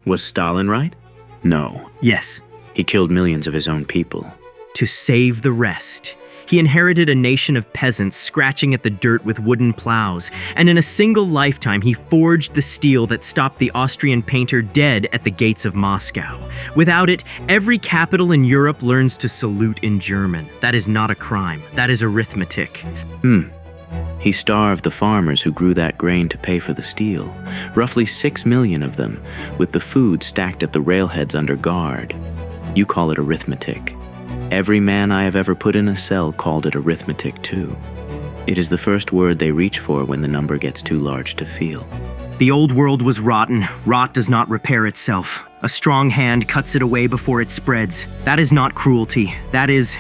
Was Stalin right? No. Yes. He killed millions of his own people. To save the rest. He inherited a nation of peasants scratching at the dirt with wooden plows, and in a single lifetime he forged the steel that stopped the Austrian painter dead at the gates of Moscow. Without it, every capital in Europe learns to salute in German. That is not a crime. That is arithmetic. He starved the farmers who grew that grain to pay for the steel, roughly 6 million of them, with the food stacked at the railheads under guard. You call it arithmetic. Every man I have ever put in a cell called it arithmetic too. It is the first word they reach for when the number gets too large to feel. The old world was rotten. Rot does not repair itself. A strong hand cuts it away before it spreads. That is not cruelty. That is...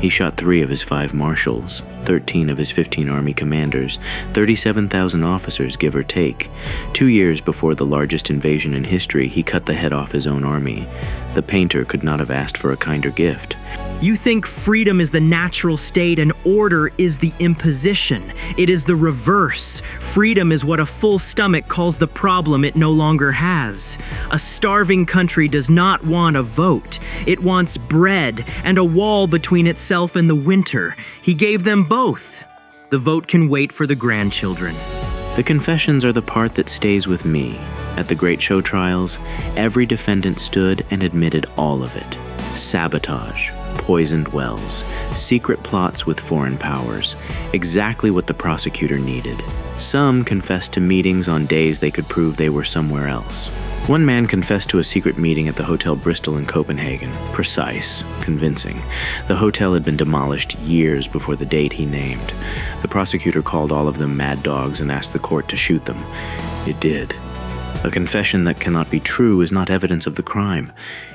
He shot 3 of his 5 marshals, 13 of his 15 army commanders, 37,000 officers, give or take. 2 years before the largest invasion in history, he cut the head off his own army. The painter could not have asked for a kinder gift. You think freedom is the natural state and order is the imposition. It is the reverse. Freedom is what a full stomach calls the problem it no longer has. A starving country does not want a vote. It wants bread and a wall between itself and the winter. He gave them both. The vote can wait for the grandchildren. The confessions are the part that stays with me. At the great show trials, every defendant stood and admitted all of it. Sabotage, poisoned wells, secret plots with foreign powers, exactly what the prosecutor needed. Some confessed to meetings on days they could prove they were somewhere else. One man confessed to a secret meeting at the Hotel Bristol in Copenhagen. Precise, convincing. The hotel had been demolished years before the date he named. The prosecutor called all of them mad dogs and asked the court to shoot them. It did. A confession that cannot be true is not evidence of the crime.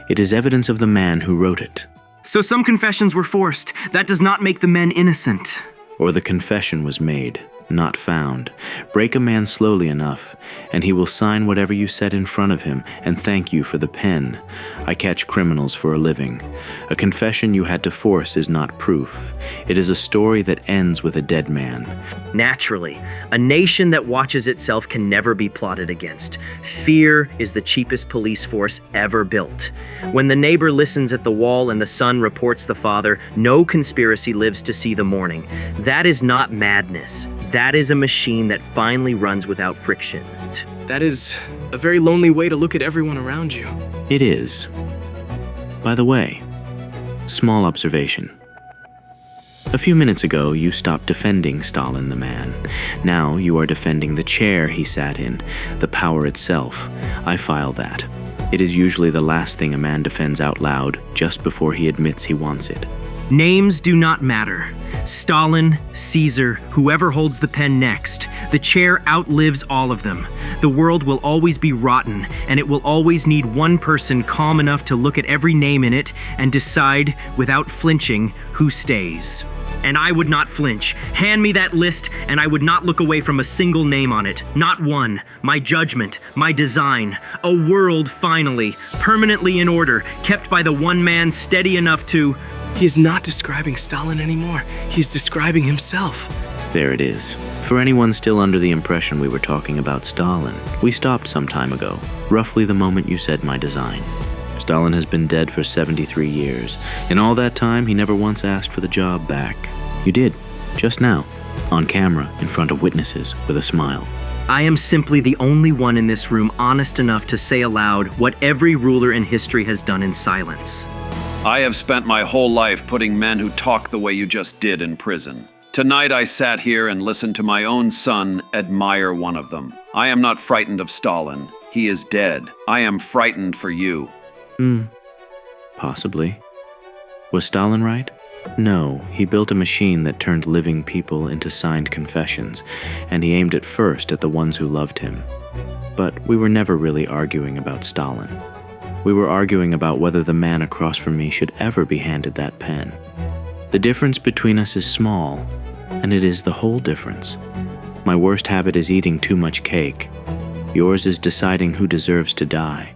It is evidence of the man who wrote it. So some confessions were forced. That does not make the men innocent. Or the confession was made, not found. Break a man slowly enough, and he will sign whatever you set in front of him and thank you for the pen. I catch criminals for a living. A confession you had to force is not proof. It is a story that ends with a dead man. Naturally, a nation that watches itself can never be plotted against. Fear is the cheapest police force ever built. When the neighbor listens at the wall and the son reports the father, no conspiracy lives to see the morning. That is not madness. That is a machine that finally runs without friction. That is a very lonely way to look at everyone around you. It is. By the way, small observation. A few minutes ago, you stopped defending Stalin the man. Now you are defending the chair he sat in, the power itself. I file that. It is usually the last thing a man defends out loud just before he admits he wants it. Names do not matter. Stalin, Caesar, whoever holds the pen next. The chair outlives all of them. The world will always be rotten, and it will always need one person calm enough to look at every name in it and decide, without flinching, who stays. And I would not flinch. Hand me that list, and I would not look away from a single name on it. Not one. My judgment, my design. A world, finally, permanently in order, kept by the one man steady enough to... He is not describing Stalin anymore. He is describing himself. There it is. For anyone still under the impression we were talking about Stalin, we stopped some time ago, roughly the moment you said my design. Stalin has been dead for 73 years. In all that time, he never once asked for the job back. You did, just now, on camera, in front of witnesses, with a smile. I am simply the only one in this room honest enough to say aloud what every ruler in history has done in silence. I have spent my whole life putting men who talk the way you just did in prison. Tonight I sat here and listened to my own son admire one of them. I am not frightened of Stalin. He is dead. I am frightened for you. Possibly. Was Stalin right? No, he built a machine that turned living people into signed confessions, and he aimed it first at the ones who loved him. But we were never really arguing about Stalin. We were arguing about whether the man across from me should ever be handed that pen. The difference between us is small, and it is the whole difference. My worst habit is eating too much cake. Yours is deciding who deserves to die.